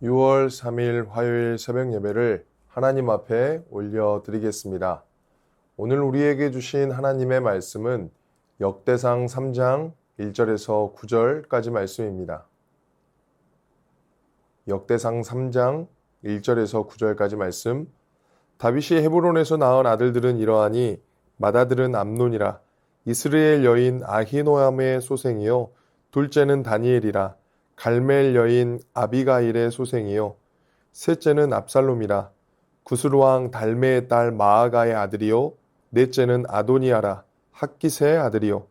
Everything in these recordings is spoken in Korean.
6월 3일 화요일 새벽 예배를 하나님 앞에 올려드리겠습니다. 오늘 우리에게 주신 하나님의 말씀은 역대상 3장 1절에서 9절까지 말씀입니다. 역대상 3장 1절에서 9절까지 말씀. 다윗이 헤브론에서 낳은 아들들은 이러하니 맏아들은 암논이라. 이스라엘 여인 아히노암의 소생이요 둘째는 다니엘이라. 갈멜 여인 아비가일의 소생이요 셋째는 압살롬이라. 구스루왕 달메의 딸 마아가의 아들이요 넷째는 아도니아라. 학기세의 아들이요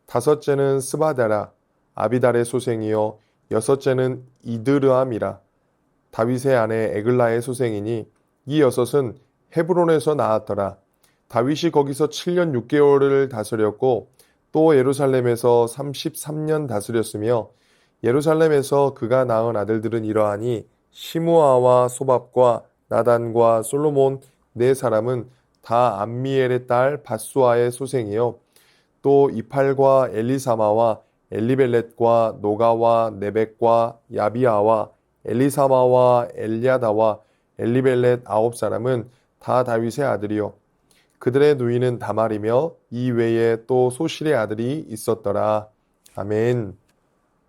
다섯째는 스바다라. 아비달의 소생이요 여섯째는 이드르암이라. 다윗의 아내 에글라의 소생이니 이 여섯은 헤브론에서 낳았더라. 다윗이 거기서 7년 6개월을 다스렸고 또 예루살렘에서 33년 다스렸으며 예루살렘에서 그가 낳은 아들들은 이러하니 시므아와 소밥과 나단과 솔로몬 네 사람은 다 암미엘의 딸 바수아의 소생이요 또 이팔과 엘리사마와 엘리벨렛과 노가와 네벡과 야비아와 엘리사마와 엘리아다와 엘리벨렛 아홉 사람은 다 다윗의 아들이요 그들의 누이는 다말이며 이 외에 또 소실의 아들이 있었더라. 아멘.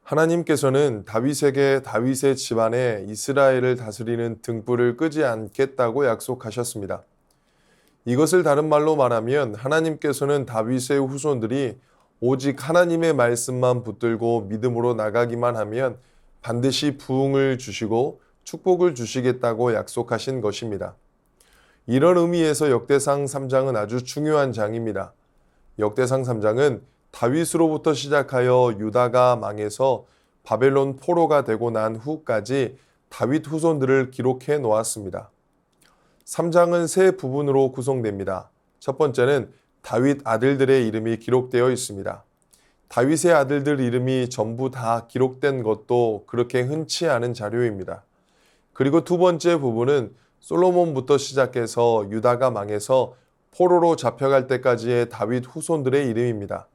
하나님께서는 다윗에게 다윗의 집안에 이스라엘을 다스리는 등불을 끄지 않겠다고 약속하셨습니다. 이것을 다른 말로 말하면 하나님께서는 다윗의 후손들이 오직 하나님의 말씀만 붙들고 믿음으로 나가기만 하면 반드시 부흥을 주시고 축복을 주시겠다고 약속하신 것입니다. 이런 의미에서 역대상 3장은 아주 중요한 장입니다. 역대상 3장은 다윗으로부터 시작하여 유다가 망해서 바벨론 포로가 되고 난 후까지 다윗 후손들을 기록해 놓았습니다. 3장은 세 부분으로 구성됩니다. 첫 번째는 다윗 아들들의 이름이 기록되어 있습니다. 다윗의 아들들 이름이 전부 다 기록된 것도 그렇게 흔치 않은 자료입니다. 그리고 두 번째 부분은 솔로몬부터 시작해서 유다가 망해서 포로로 잡혀갈 때까지의 다윗 후손들의 이름입니다.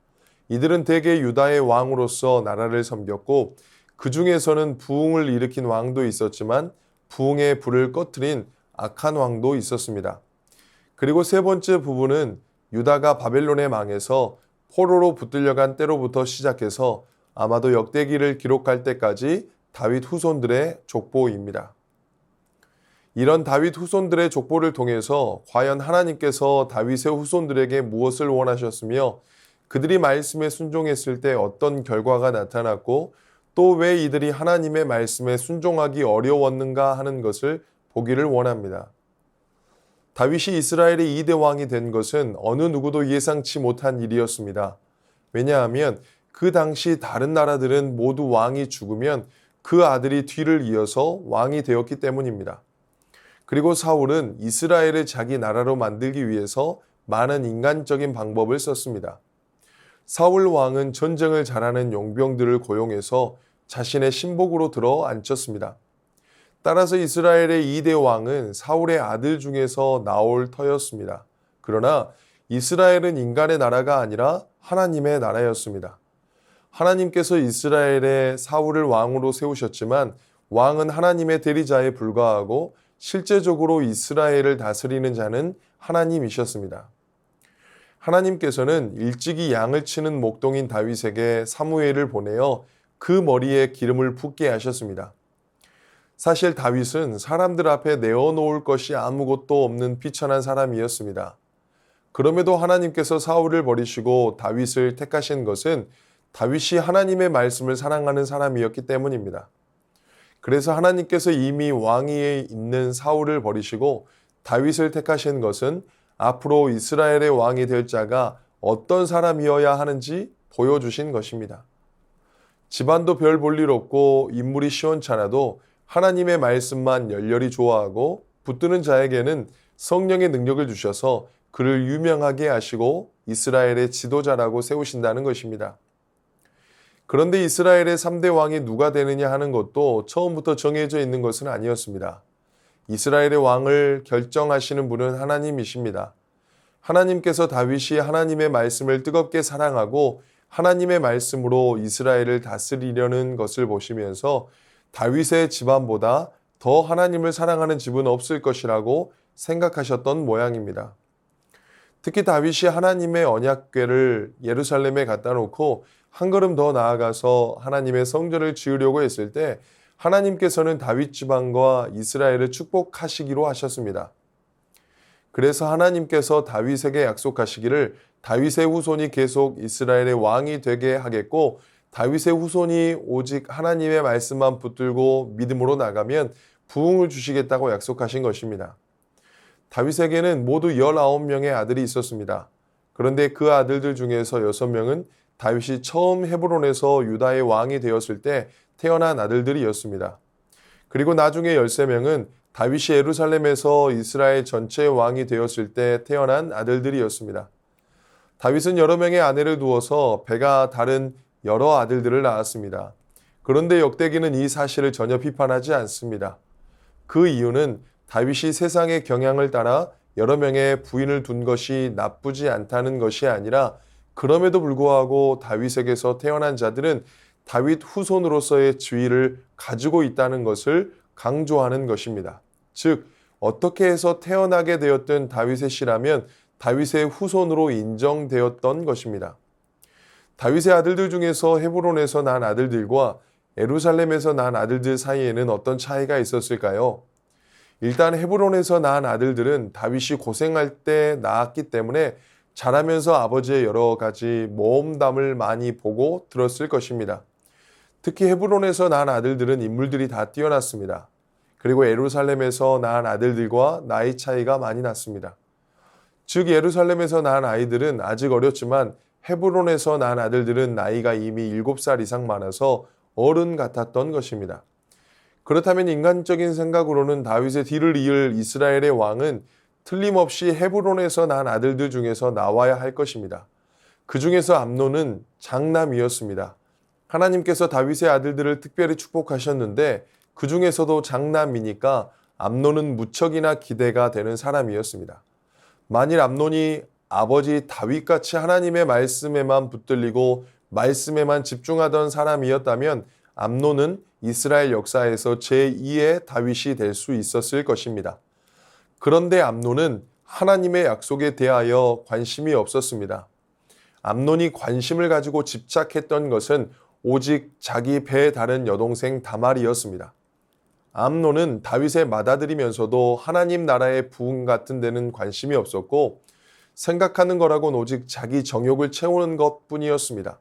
이들은 대개 유다의 왕으로서 나라를 섬겼고 그 중에서는 부흥을 일으킨 왕도 있었지만 부흥의 불을 꺼트린 악한 왕도 있었습니다. 그리고 세 번째 부분은 유다가 바벨론에 망해서 포로로 붙들려간 때로부터 시작해서 아마도 역대기를 기록할 때까지 다윗 후손들의 족보입니다. 이런 다윗 후손들의 족보를 통해서 과연 하나님께서 다윗의 후손들에게 무엇을 원하셨으며 그들이 말씀에 순종했을 때 어떤 결과가 나타났고 또 왜 이들이 하나님의 말씀에 순종하기 어려웠는가 하는 것을 보기를 원합니다. 다윗이 이스라엘의 2대 왕이 된 것은 어느 누구도 예상치 못한 일이었습니다. 왜냐하면 그 당시 다른 나라들은 모두 왕이 죽으면 그 아들이 뒤를 이어서 왕이 되었기 때문입니다. 그리고 사울은 이스라엘을 자기 나라로 만들기 위해서 많은 인간적인 방법을 썼습니다. 사울 왕은 전쟁을 잘하는 용병들을 고용해서 자신의 신복으로 들어 앉혔습니다. 따라서 이스라엘의 2대 왕은 사울의 아들 중에서 나올 터였습니다. 그러나 이스라엘은 인간의 나라가 아니라 하나님의 나라였습니다. 하나님께서 이스라엘에 사울을 왕으로 세우셨지만 왕은 하나님의 대리자에 불과하고 실제적으로 이스라엘을 다스리는 자는 하나님이셨습니다. 하나님께서는 일찍이 양을 치는 목동인 다윗에게 사무엘을 보내어 그 머리에 기름을 붓게 하셨습니다. 사실 다윗은 사람들 앞에 내어놓을 것이 아무것도 없는 비천한 사람이었습니다. 그럼에도 하나님께서 사울을 버리시고 다윗을 택하신 것은 다윗이 하나님의 말씀을 사랑하는 사람이었기 때문입니다. 그래서 하나님께서 이미 왕위에 있는 사울을 버리시고 다윗을 택하신 것은 앞으로 이스라엘의 왕이 될 자가 어떤 사람이어야 하는지 보여주신 것입니다. 집안도 별 볼 일 없고 인물이 시원찮아도 하나님의 말씀만 열렬히 좋아하고 붙드는 자에게는 성령의 능력을 주셔서 그를 유명하게 하시고 이스라엘의 지도자라고 세우신다는 것입니다. 그런데 이스라엘의 3대 왕이 누가 되느냐 하는 것도 처음부터 정해져 있는 것은 아니었습니다. 이스라엘의 왕을 결정하시는 분은 하나님이십니다. 하나님께서 다윗이 하나님의 말씀을 뜨겁게 사랑하고 하나님의 말씀으로 이스라엘을 다스리려는 것을 보시면서 다윗의 집안보다 더 하나님을 사랑하는 집은 없을 것이라고 생각하셨던 모양입니다. 특히 다윗이 하나님의 언약궤를 예루살렘에 갖다 놓고 한 걸음 더 나아가서 하나님의 성전을 지으려고 했을 때 하나님께서는 다윗 지방과 이스라엘을 축복하시기로 하셨습니다. 그래서 하나님께서 다윗에게 약속하시기를 다윗의 후손이 계속 이스라엘의 왕이 되게 하겠고 다윗의 후손이 오직 하나님의 말씀만 붙들고 믿음으로 나가면 부흥을 주시겠다고 약속하신 것입니다. 다윗에게는 모두 19명의 아들이 있었습니다. 그런데 그 아들들 중에서 6명은 다윗이 처음 헤브론에서 유다의 왕이 되었을 때 태어난 아들들이었습니다. 그리고 나중에 13명은 다윗이 예루살렘에서 이스라엘 전체의 왕이 되었을 때 태어난 아들들이었습니다. 다윗은 여러 명의 아내를 두어서 배가 다른 여러 아들들을 낳았습니다. 그런데 역대기는 이 사실을 전혀 비판하지 않습니다. 그 이유는 다윗이 세상의 경향을 따라 여러 명의 부인을 둔 것이 나쁘지 않다는 것이 아니라 그럼에도 불구하고 다윗에게서 태어난 자들은 다윗 후손으로서의 지위를 가지고 있다는 것을 강조하는 것입니다. 즉, 어떻게 해서 태어나게 되었든 다윗의 씨라면 다윗의 후손으로 인정되었던 것입니다. 다윗의 아들들 중에서 헤브론에서 난 아들들과 예루살렘에서 난 아들들 사이에는 어떤 차이가 있었을까요? 일단 헤브론에서 낳은 아들들은 다윗이 고생할 때 낳았기 때문에 자라면서 아버지의 여러 가지 모험담을 많이 보고 들었을 것입니다. 특히 헤브론에서 낳은 아들들은 인물들이 다 뛰어났습니다. 그리고 예루살렘에서 낳은 아들들과 나이 차이가 많이 났습니다. 즉 예루살렘에서 낳은 아이들은 아직 어렸지만 헤브론에서 낳은 아들들은 나이가 이미 7살 이상 많아서 어른 같았던 것입니다. 그렇다면 인간적인 생각으로는 다윗의 뒤를 이을 이스라엘의 왕은 틀림없이 헤브론에서 난 아들들 중에서 나와야 할 것입니다. 그 중에서 암논은 장남이었습니다. 하나님께서 다윗의 아들들을 특별히 축복하셨는데 그 중에서도 장남이니까 암논은 무척이나 기대가 되는 사람이었습니다. 만일 암논이 아버지 다윗같이 하나님의 말씀에만 붙들리고 말씀에만 집중하던 사람이었다면 암논은 이스라엘 역사에서 제2의 다윗이 될 수 있었을 것입니다. 그런데 암논은 하나님의 약속에 대하여 관심이 없었습니다. 암논이 관심을 가지고 집착했던 것은 오직 자기 배에 다른 여동생 다말이었습니다. 암논은 다윗의 맏아들이면서도 하나님 나라의 부흥 같은 데는 관심이 없었고 생각하는 거라곤 오직 자기 정욕을 채우는 것뿐이었습니다.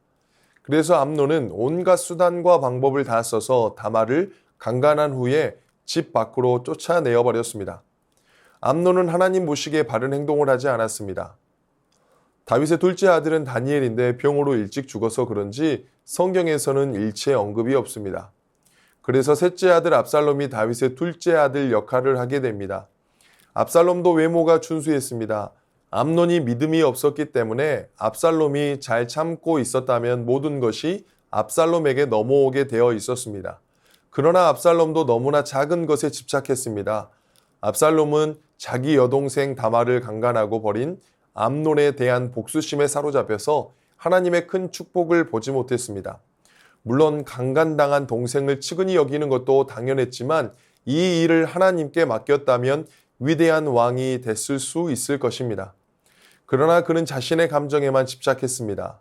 그래서 암논은 온갖 수단과 방법을 다 써서 다말을 강간한 후에 집 밖으로 쫓아내어 버렸습니다. 암논은 하나님 보시기에 바른 행동을 하지 않았습니다. 다윗의 둘째 아들은 다니엘인데 병으로 일찍 죽어서 그런지 성경에서는 일체 언급이 없습니다. 그래서 셋째 아들 압살롬이 다윗의 둘째 아들 역할을 하게 됩니다. 압살롬도 외모가 준수했습니다. 암논이 믿음이 없었기 때문에 압살롬이 잘 참고 있었다면 모든 것이 압살롬에게 넘어오게 되어 있었습니다. 그러나 압살롬도 너무나 작은 것에 집착했습니다. 압살롬은 자기 여동생 다말을 강간하고 버린 암논에 대한 복수심에 사로잡혀서 하나님의 큰 축복을 보지 못했습니다. 물론 강간당한 동생을 측은히 여기는 것도 당연했지만 이 일을 하나님께 맡겼다면 위대한 왕이 됐을 수 있을 것입니다. 그러나 그는 자신의 감정에만 집착했습니다.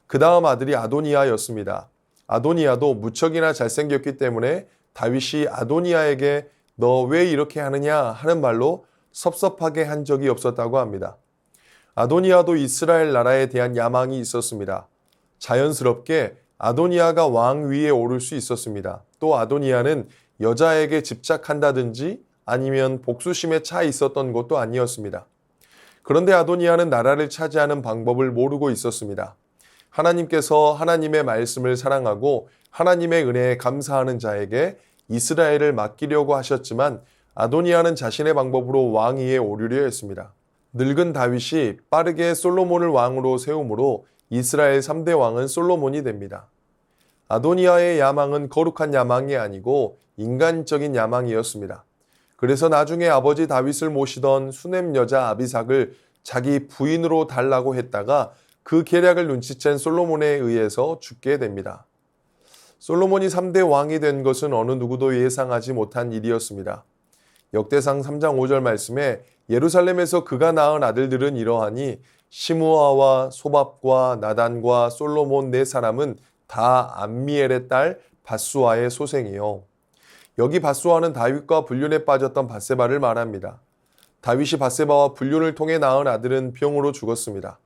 그 다음 아들이 아도니아였습니다. 아도니아도 무척이나 잘생겼기 때문에 다윗이 아도니아에게 너 왜 이렇게 하느냐 하는 말로 섭섭하게 한 적이 없었다고 합니다. 아도니아도 이스라엘 나라에 대한 야망이 있었습니다. 자연스럽게 아도니아가 왕 위에 오를 수 있었습니다. 또 아도니아는 여자에게 집착한다든지 아니면 복수심에 차 있었던 것도 아니었습니다. 그런데 아도니아는 나라를 차지하는 방법을 모르고 있었습니다. 하나님께서 하나님의 말씀을 사랑하고 하나님의 은혜에 감사하는 자에게 이스라엘을 맡기려고 하셨지만 아도니아는 자신의 방법으로 왕위에 오르려 했습니다. 늙은 다윗이 빠르게 솔로몬을 왕으로 세우므로 이스라엘 3대 왕은 솔로몬이 됩니다. 아도니아의 야망은 거룩한 야망이 아니고 인간적인 야망이었습니다. 그래서 나중에 아버지 다윗을 모시던 수넴 여자 아비삭을 자기 부인으로 달라고 했다가 그 계략을 눈치챈 솔로몬에 의해서 죽게 됩니다. 솔로몬이 3대 왕이 된 것은 어느 누구도 예상하지 못한 일이었습니다. 역대상 3장 5절 말씀에 예루살렘에서 그가 낳은 아들들은 이러하니 시므아와 소밥과 나단과 솔로몬 네 사람은 다 암미엘의 딸 밧수아의 소생이요. 여기 밧수아는 다윗과 불륜에 빠졌던 밧세바를 말합니다. 다윗이 밧세바와 불륜을 통해 낳은 아들은 병으로 죽었습니다.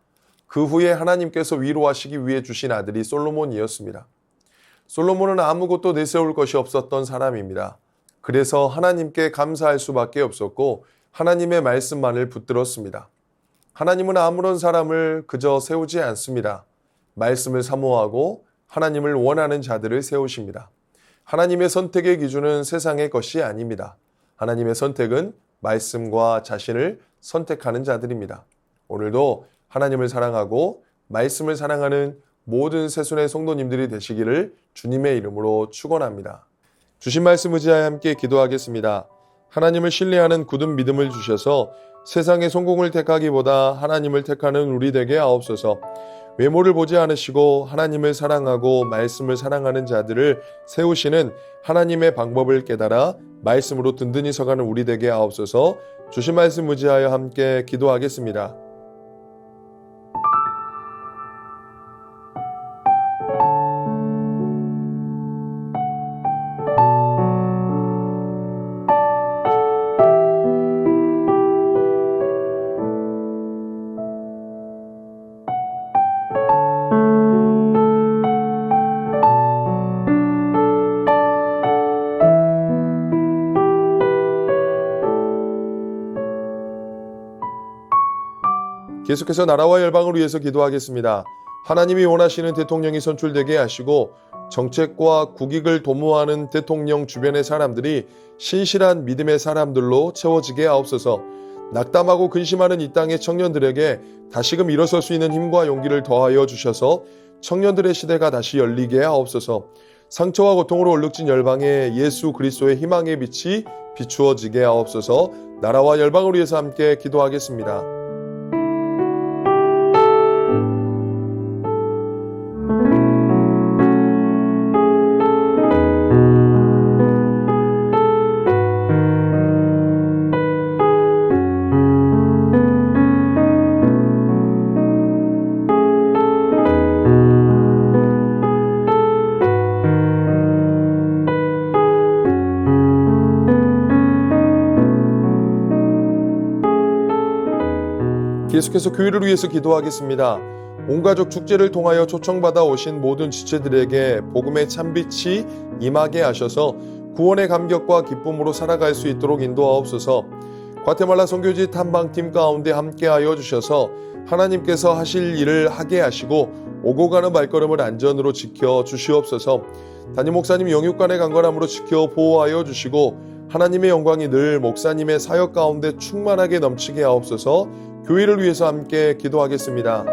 그 후에 하나님께서 위로하시기 위해 주신 아들이 솔로몬이었습니다. 솔로몬은 아무것도 내세울 것이 없었던 사람입니다. 그래서 하나님께 감사할 수밖에 없었고 하나님의 말씀만을 붙들었습니다. 하나님은 아무런 사람을 그저 세우지 않습니다. 말씀을 사모하고 하나님을 원하는 자들을 세우십니다. 하나님의 선택의 기준은 세상의 것이 아닙니다. 하나님의 선택은 말씀과 자신을 선택하는 자들입니다. 오늘도 하나님을 사랑하고 말씀을 사랑하는 모든 새순의 성도님들이 되시기를 주님의 이름으로 축원합니다. 주신 말씀 의지하여 함께 기도하겠습니다. 하나님을 신뢰하는 굳은 믿음을 주셔서 세상의 성공을 택하기보다 하나님을 택하는 우리 되게 하옵소서. 외모를 보지 않으시고 하나님을 사랑하고 말씀을 사랑하는 자들을 세우시는 하나님의 방법을 깨달아 말씀으로 든든히 서가는 우리 되게 하옵소서. 주신 말씀 의지하여 함께 기도하겠습니다. 계속해서 나라와 열방을 위해서 기도하겠습니다. 하나님이 원하시는 대통령이 선출되게 하시고 정책과 국익을 도모하는 대통령 주변의 사람들이 신실한 믿음의 사람들로 채워지게 하옵소서. 낙담하고 근심하는 이 땅의 청년들에게 다시금 일어설 수 있는 힘과 용기를 더하여 주셔서 청년들의 시대가 다시 열리게 하옵소서. 상처와 고통으로 얼룩진 열방에 예수 그리스도의 희망의 빛이 비추어지게 하옵소서. 나라와 열방을 위해서 함께 기도하겠습니다. 계속해서 교회를 위해서 기도하겠습니다. 온가족 축제를 통하여 초청받아 오신 모든 지체들에게 복음의 참빛이 임하게 하셔서 구원의 감격과 기쁨으로 살아갈 수 있도록 인도하옵소서. 과테말라 선교지 탐방팀 가운데 함께하여 주셔서 하나님께서 하실 일을 하게 하시고 오고 가는 발걸음을 안전으로 지켜 주시옵소서. 담임 목사님 영육간의 강건함으로 지켜 보호하여 주시고 하나님의 영광이 늘 목사님의 사역 가운데 충만하게 넘치게 하옵소서. 교회를 위해서 함께 기도하겠습니다.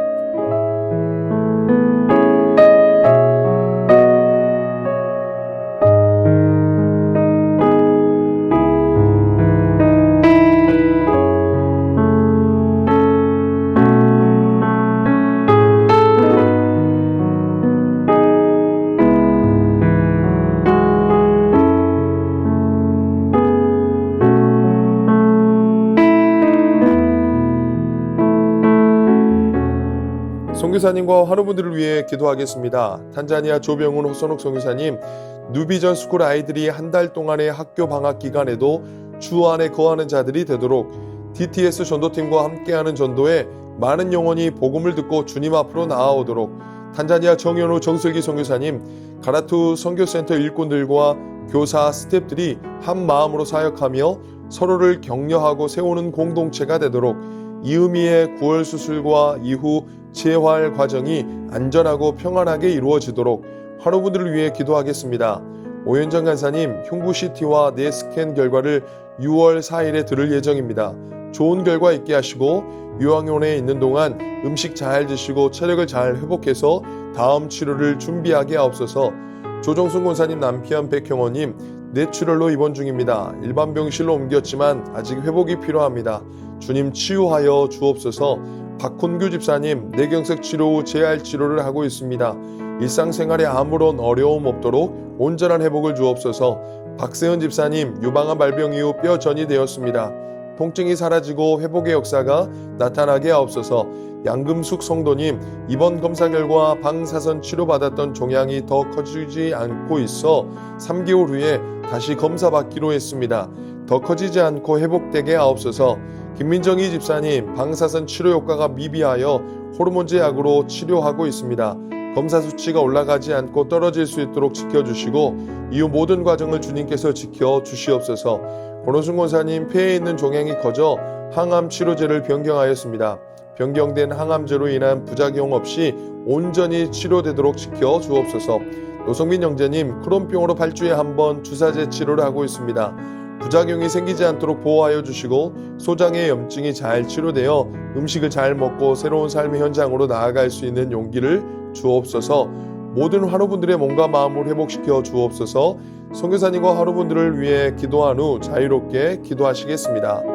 선교사님과 환우분들을 위해 기도하겠습니다. 탄자니아 조병훈 호선옥 선교사님, 누비전 스쿨 아이들이 한 달 동안의 학교 방학 기간에도 주 안에 거하는 자들이 되도록 DTS 전도팀과 함께하는 전도에 많은 영혼이 복음을 듣고 주님 앞으로 나아오도록 탄자니아 정현우 정슬기 선교사님, 가라투 선교센터 일꾼들과 교사 스태프들이 한 마음으로 사역하며 서로를 격려하고 세우는 공동체가 되도록 이음이의 구월 수술과 이후 재활 과정이 안전하고 평안하게 이루어지도록 환우분들을 위해 기도하겠습니다. 오현정 간사님, 흉부 CT와 뇌 스캔 결과를 6월 4일에 들을 예정입니다. 좋은 결과 있게 하시고 요양원에 있는 동안 음식 잘 드시고 체력을 잘 회복해서 다음 치료를 준비하게 하옵소서. 조정순 권사님 남편 백형원님, 뇌출혈로 입원 중입니다. 일반 병실로 옮겼지만 아직 회복이 필요합니다. 주님 치유하여 주옵소서. 박훈규 집사님, 뇌경색 치료 후 재활 치료를 하고 있습니다. 일상생활에 아무런 어려움 없도록 온전한 회복을 주옵소서. 박세은 집사님, 유방암 발병 이후 뼈전이 되었습니다. 통증이 사라지고 회복의 역사가 나타나게 하옵소서. 양금숙 성도님, 이번 검사 결과 방사선 치료받았던 종양이 더 커지지 않고 있어 3개월 후에 다시 검사받기로 했습니다. 더 커지지 않고 회복되게 하옵소서. 김민정희 집사님, 방사선 치료 효과가 미비하여 호르몬제 약으로 치료하고 있습니다. 검사 수치가 올라가지 않고 떨어질 수 있도록 지켜주시고 이후 모든 과정을 주님께서 지켜주시옵소서. 권호순 권사님, 폐에 있는 종양이 커져 항암 치료제를 변경하였습니다. 변경된 항암제로 인한 부작용 없이 온전히 치료되도록 지켜주옵소서. 노성민 형제님, 크론병으로 8주에 한 번 주사제 치료를 하고 있습니다. 부작용이 생기지 않도록 보호하여 주시고 소장의 염증이 잘 치료되어 음식을 잘 먹고 새로운 삶의 현장으로 나아갈 수 있는 용기를 주옵소서. 모든 환우분들의 몸과 마음을 회복시켜 주옵소서. 선교사님과 환우분들을 위해 기도한 후 자유롭게 기도하시겠습니다.